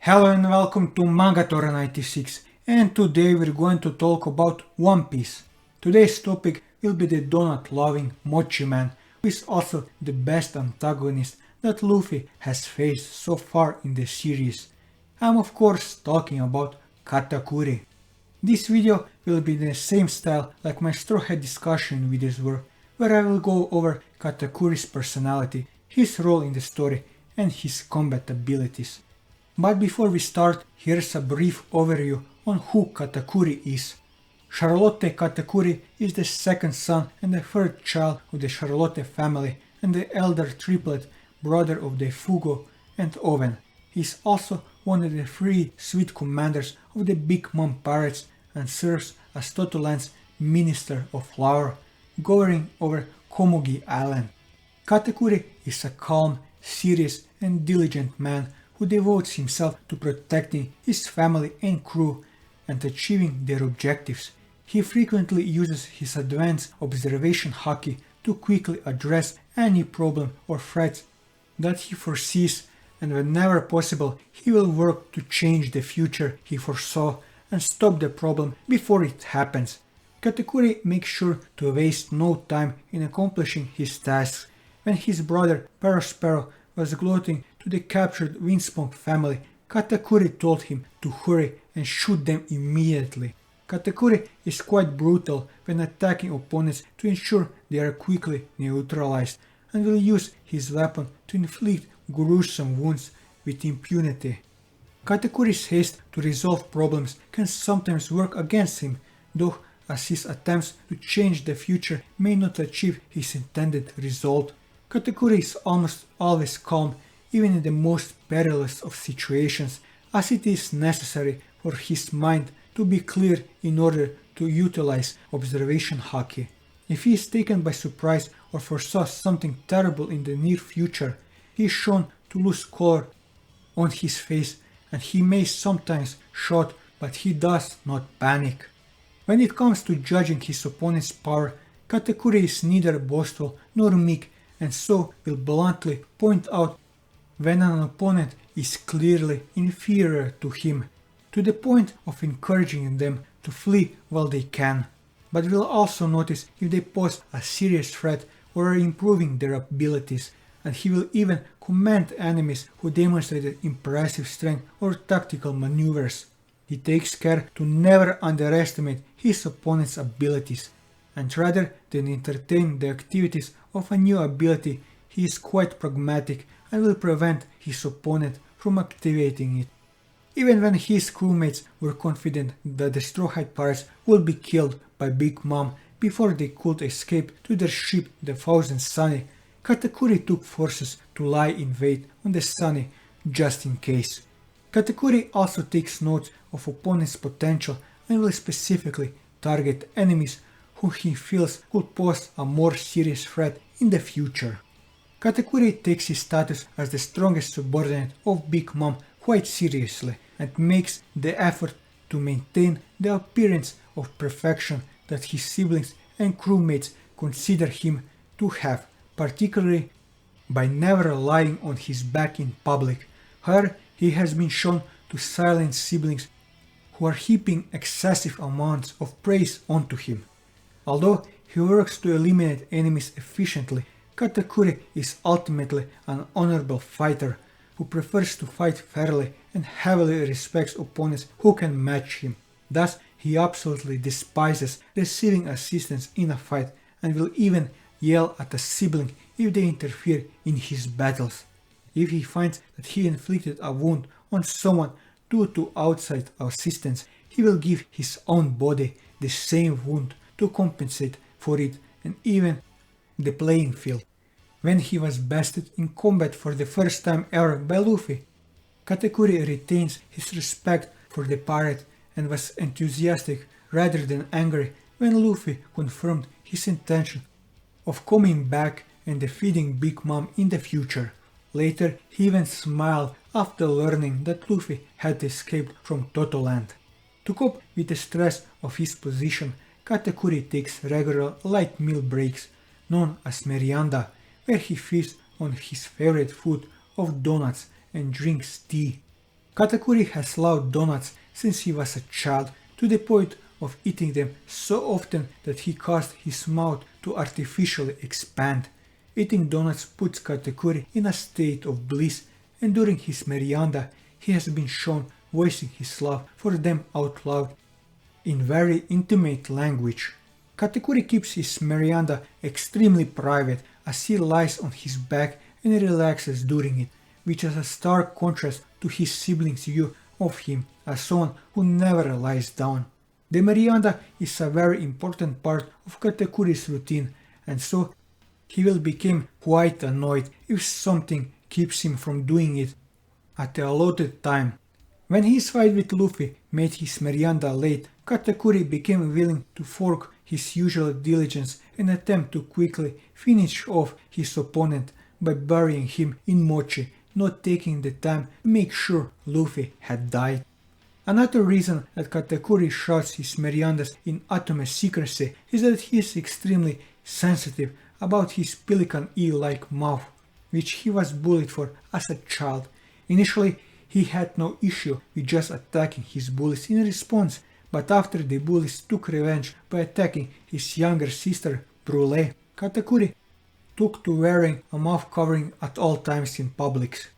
Hello and welcome to Mangatora 96, and today we're going to talk about One Piece. Today's topic will be the donut-loving Mochi man, who is also the best antagonist that Luffy has faced so far in the series. I'm of course talking about Katakuri. This video will be in the same style like my Straw Hat discussion videos were, where I will go over Katakuri's personality, his role in the story, and his combat abilities. But before we start, here's a brief overview on who Katakuri is. Charlotte Katakuri is the second son and the third child of the Charlotte family and the elder triplet brother of the Fugo and Owen. He is also one of the three Sweet Commanders of the Big Mom Pirates and serves as Totoland's Minister of Flour, governing over Komugi Island. Katakuri is a calm, serious and diligent man who devotes himself to protecting his family and crew and achieving their objectives. He frequently uses his advanced observation haki to quickly address any problem or threats that he foresees, and whenever possible he will work to change the future he foresaw and stop the problem before it happens. Katakuri makes sure to waste no time in accomplishing his tasks. When his brother Perospero was gloating to the captured Windsmoke family, Katakuri told him to hurry and shoot them immediately. Katakuri is quite brutal when attacking opponents to ensure they are quickly neutralized, and will use his weapon to inflict gruesome wounds with impunity. Katakuri's haste to resolve problems can sometimes work against him, though as his attempts to change the future may not achieve his intended result. Katakuri is almost always calm, even in the most perilous of situations, as it is necessary for his mind to be clear in order to utilize observation haki. If he is taken by surprise or foresaw something terrible in the near future, he is shown to lose color on his face, and he may sometimes shout, but he does not panic. When it comes to judging his opponent's power, Katakuri is neither boastful nor meek, and so will bluntly point out when an opponent is clearly inferior to him, to the point of encouraging them to flee while they can, but will also notice if they pose a serious threat or are improving their abilities, and he will even commend enemies who demonstrated impressive strength or tactical maneuvers. He takes care to never underestimate his opponent's abilities, and rather than entertain the activities of a new ability, he is quite pragmatic and will prevent his opponent from activating it. Even when his crewmates were confident that the Straw Hat Pirates would be killed by Big Mom before they could escape to their ship the Thousand Sunny, Katakuri took forces to lie in wait on the Sunny just in case. Katakuri also takes note of opponents' potential and will specifically target enemies who he feels could pose a more serious threat in the future. Katakuri takes his status as the strongest subordinate of Big Mom quite seriously and makes the effort to maintain the appearance of perfection that his siblings and crewmates consider him to have, particularly by never lying on his back in public. However, he has been shown to silence siblings who are heaping excessive amounts of praise onto him. Although he works to eliminate enemies efficiently, Katakuri is ultimately an honorable fighter who prefers to fight fairly and heavily respects opponents who can match him. Thus, he absolutely despises receiving assistance in a fight and will even yell at a sibling if they interfere in his battles. If he finds that he inflicted a wound on someone due to outside assistance, he will give his own body the same wound to compensate for it and even the playing field. When he was bested in combat for the first time ever by Luffy, Katakuri retains his respect for the pirate and was enthusiastic rather than angry when Luffy confirmed his intention of coming back and defeating Big Mom in the future. Later, he even smiled after learning that Luffy had escaped from Totoland. To cope with the stress of his position, Katakuri takes regular light meal breaks, known as merienda, where he feasts on his favorite food of donuts and drinks tea. Katakuri has loved donuts since he was a child, to the point of eating them so often that he caused his mouth to artificially expand. Eating donuts puts Katakuri in a state of bliss, and during his merienda he has been shown voicing his love for them out loud in very intimate language. Katakuri keeps his merienda extremely private as he lies on his back and relaxes during it, which is a stark contrast to his siblings' view of him as someone who never lies down. The merienda is a very important part of Katakuri's routine, and so he will become quite annoyed if something keeps him from doing it at the allotted time. When his fight with Luffy made his merienda late, Katakuri became willing to fork his usual diligence and attempt to quickly finish off his opponent by burying him in Mochi, not taking the time to make sure Luffy had died. Another reason that Katakuri shrouds his meriendas in utmost secrecy is that he is extremely sensitive about his pelican eel-like mouth, which he was bullied for as a child. Initially, he had no issue with just attacking his bullies in response, but after the bullies took revenge by attacking his younger sister, Brule, Katakuri took to wearing a mouth covering at all times in public.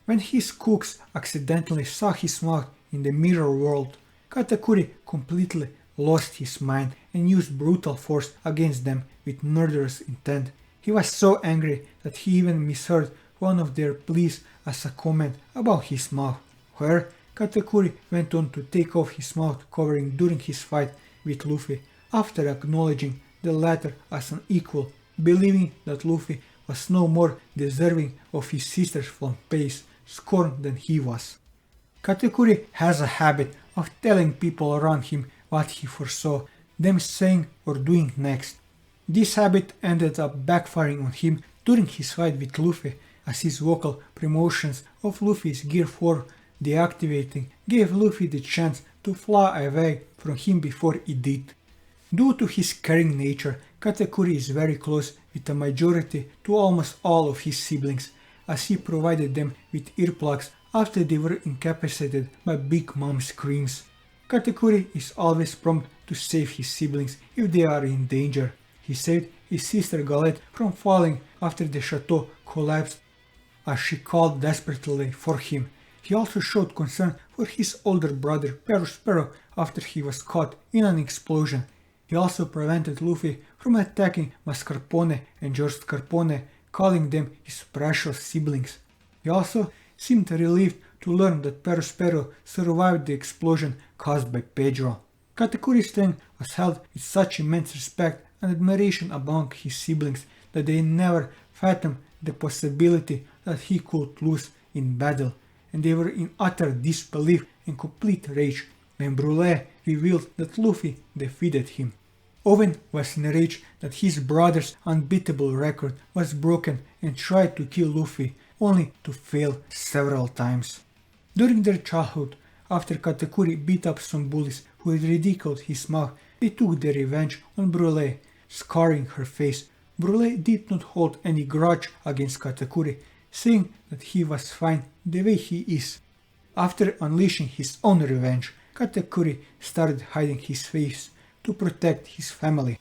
When his cooks accidentally saw his mouth in the mirror world, Katakuri completely lost his mind and used brutal force against them with murderous intent. He was so angry that he even misheard one of their pleas as a comment about his mouth, where Katakuri went on to take off his mouth covering during his fight with Luffy, after acknowledging the latter as an equal, believing that Luffy was no more deserving of his sister's flambe's scorn than he was. Katakuri has a habit of telling people around him what he foresaw them saying or doing next. This habit ended up backfiring on him during his fight with Luffy, as his vocal promotions of Luffy's Gear 4 deactivating gave Luffy the chance to fly away from him before it did. Due to his caring nature, Katakuri is very close with the majority to almost all of his siblings, as he provided them with earplugs after they were incapacitated by Big Mom's screams. Katakuri is always prompt to save his siblings if they are in danger. He saved his sister Galette from falling after the chateau collapsed as she called desperately for him. He also showed concern for his older brother Perospero after he was caught in an explosion. He also prevented Luffy from attacking Mascarpone and George Scarpone, calling them his precious siblings. He also seemed relieved to learn that Perospero survived the explosion caused by Pedro. Katakuri's strength was held with such immense respect and admiration among his siblings that they never fathomed the possibility that he could lose in battle, and they were in utter disbelief and complete rage when Brule revealed that Luffy defeated him. Owen was enraged that his brother's unbeatable record was broken and tried to kill Luffy, only to fail several times. During their childhood, after Katakuri beat up some bullies who had ridiculed his mouth, they took their revenge on Brule, scarring her face. Brule did not hold any grudge against Katakuri, saying that he was fine the way he is. After unleashing his own revenge, Katakuri started hiding his face to protect his family.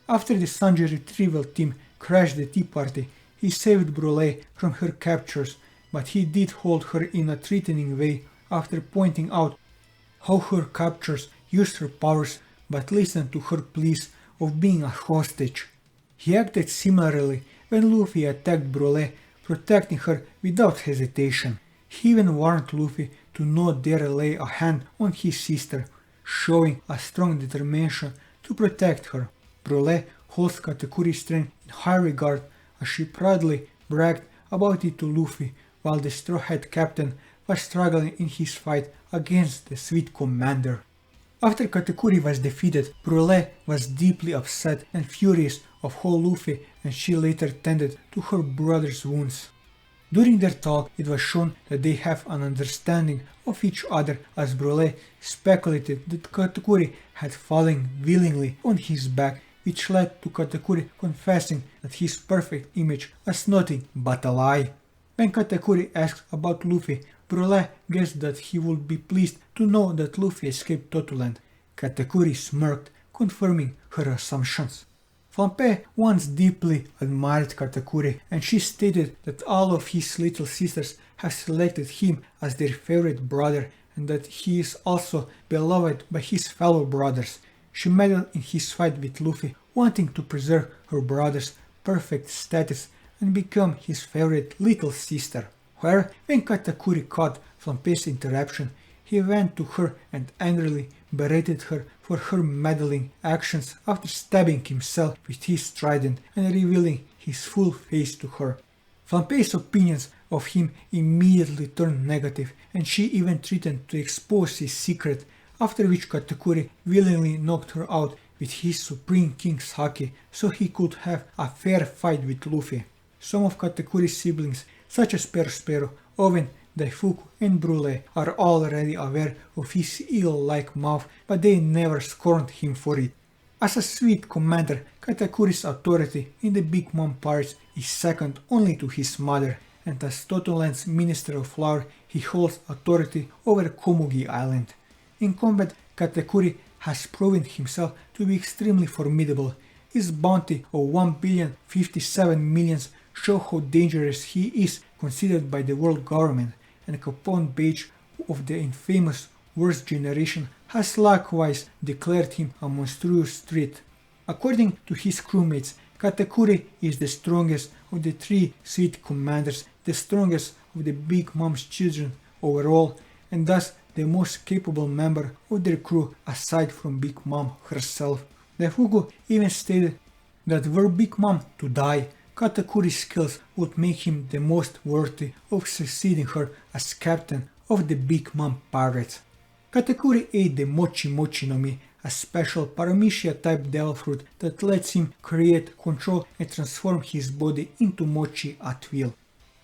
After the Sanji retrieval team crashed the tea party, he saved Brule from her captors, but he did hold her in a threatening way after pointing out how her captors used her powers but listened to her pleas of being a hostage. He acted similarly when Luffy attacked Brule, protecting her without hesitation. He even warned Luffy to not dare lay a hand on his sister, showing a strong determination to protect her. Brule holds Katakuri's strength in high regard, as she proudly bragged about it to Luffy, while the Straw Hat captain was struggling in his fight against the Sweet Commander. After Katakuri was defeated, Brule was deeply upset and furious of how Luffy and she later tended to her brother's wounds. During their talk, it was shown that they have an understanding of each other, as Brule speculated that Katakuri had fallen willingly on his back, which led to Katakuri confessing that his perfect image was nothing but a lie. When Katakuri asked about Luffy Brule guessed that he would be pleased to know that Luffy escaped Totoland. Katakuri smirked, confirming her assumptions. Flampe once deeply admired Katakuri, and she stated that all of his little sisters have selected him as their favorite brother and that he is also beloved by his fellow brothers. She meddled in his fight with Luffy, wanting to preserve her brother's perfect status and become his favorite little sister. However, when Katakuri caught Flampe's interruption, he went to her and angrily berated her for her meddling actions after stabbing himself with his trident and revealing his full face to her. Flampe's opinions of him immediately turned negative, and she even threatened to expose his secret, after which Katakuri willingly knocked her out with his Supreme King's haki so he could have a fair fight with Luffy. Some of Katakuri's siblings, such as Perospero, Oven, Daifuku and Brule, are already aware of his eel-like mouth, but they never scorned him for it. As a sweet commander, Katakuri's authority in the Big Mom Pirates is second only to his mother, and as Totoland's Minister of Flour, he holds authority over Komugi Island. In combat, Katakuri has proven himself to be extremely formidable. His bounty of 1,057,000,000 show how dangerous he is considered by the world government, and Capone Page of the infamous Worst Generation has likewise declared him a monstrous threat. According to his crewmates, Katakuri is the strongest of the three sweet commanders, the strongest of the Big Mom's children overall, and thus the most capable member of their crew aside from Big Mom herself. Daifuku even stated that were Big Mom to die, Katakuri's skills would make him the most worthy of succeeding her as captain of the Big Mom Pirates. Katakuri ate the Mochi Mochi no Mi, a special Paramecia type devil fruit that lets him create, control and transform his body into mochi at will.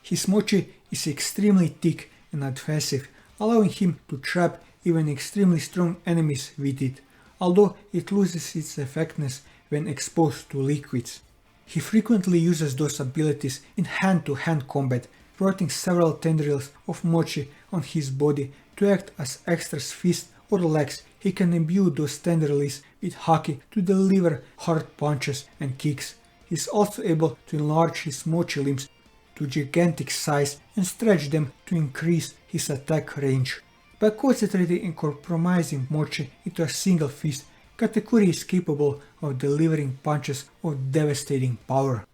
His mochi is extremely thick and adhesive, allowing him to trap even extremely strong enemies with it, although it loses its effectiveness when exposed to liquids. He frequently uses those abilities in hand-to-hand combat, putting several tendrils of mochi on his body to act as extra fists or legs. He can imbue those tendrils with haki to deliver hard punches and kicks. He is also able to enlarge his mochi limbs to gigantic size and stretch them to increase his attack range. By concentrating and compromising mochi into a single fist, Katakuri is capable of delivering punches of devastating power.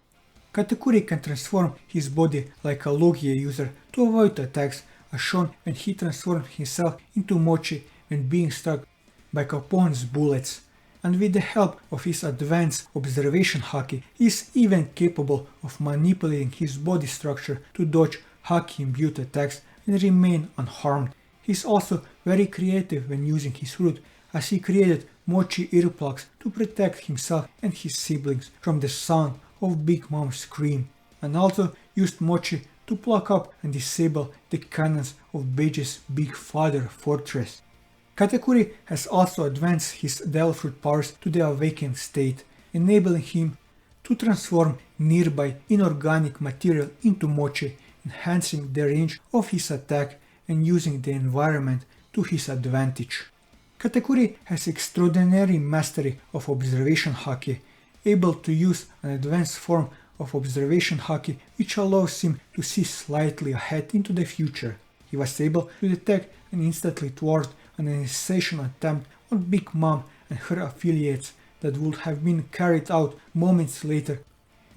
Katakuri can transform his body like a Logia user to avoid attacks, as shown when he transformed himself into mochi when being struck by Capone's bullets, and with the help of his advanced observation haki, he is even capable of manipulating his body structure to dodge haki-imbued attacks and remain unharmed. He is also very creative when using his root, as he created mochi earplugs to protect himself and his siblings from the sound of Big Mom's scream, and also used mochi to pluck up and disable the cannons of Bage's Big Father fortress. Katakuri has also advanced his devil fruit powers to the awakened state, enabling him to transform nearby inorganic material into mochi, enhancing the range of his attack and using the environment to his advantage. Katakuri has extraordinary mastery of observation haki, able to use an advanced form of observation haki which allows him to see slightly ahead into the future. He was able to detect and instantly thwart an annihilation attempt on Big Mom and her affiliates that would have been carried out moments later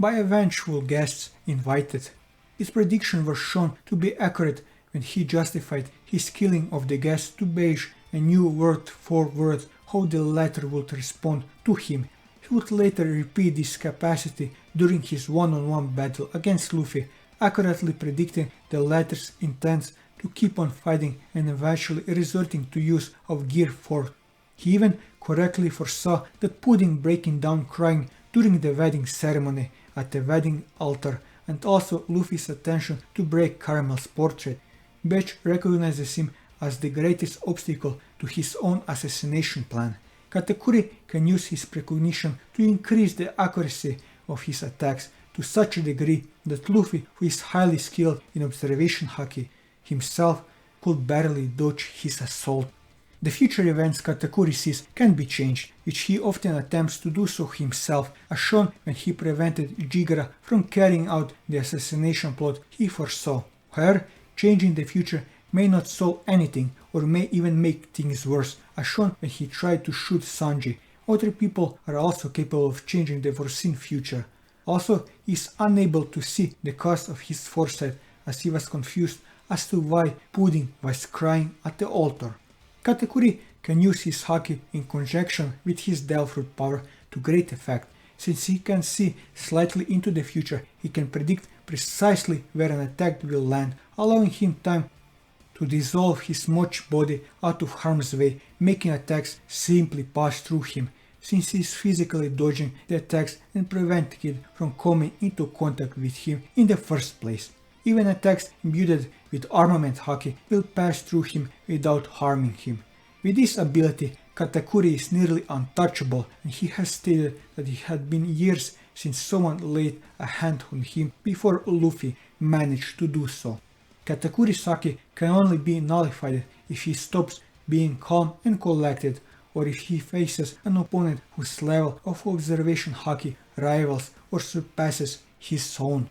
by eventual guests invited. His prediction was shown to be accurate when he justified his killing of the guests to Beige and knew word for word how the latter would respond to him. He would later repeat this capacity during his one-on-one battle against Luffy, accurately predicting the latter's intents to keep on fighting and eventually resorting to use of gear force. He even correctly foresaw that Pudding breaking down crying during the wedding ceremony at the wedding altar, and also Luffy's attention to break Caramel's portrait. Beige recognizes him as the greatest obstacle to his own assassination plan. Katakuri can use his precognition to increase the accuracy of his attacks to such a degree that Luffy, who is highly skilled in observation haki himself, could barely dodge his assault. The future events Katakuri sees can be changed, which he often attempts to do so himself, as shown when he prevented Jigara from carrying out the assassination plot he foresaw. However, changing the future may not solve anything or may even make things worse, as shown when he tried to shoot Sanji. Other people are also capable of changing the foreseen future. Also, he is unable to see the cost of his foresight, as he was confused as to why Pudding was crying at the altar. Katakuri can use his haki in conjunction with his Delphoid power to great effect. Since he can see slightly into the future, he can predict precisely where an attack will land, allowing him time to dissolve his Mochi body out of harm's way, making attacks simply pass through him, since he is physically dodging the attacks and preventing it from coming into contact with him in the first place. Even attacks imbued with armament haki will pass through him without harming him. With this ability, Katakuri is nearly untouchable, and he has stated that it had been years since someone laid a hand on him before Luffy managed to do so. Katakuri's haki can only be nullified if he stops being calm and collected, or if he faces an opponent whose level of observation haki rivals or surpasses his own.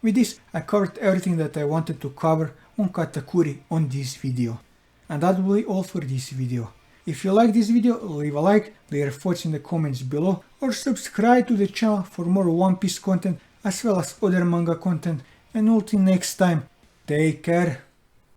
With this, I covered everything that I wanted to cover on Katakuri on this video. And that will be all for this video. If you like this video, leave a like, leave your thoughts in the comments below, or subscribe to the channel for more One Piece content as well as other manga content, and until next time, take care.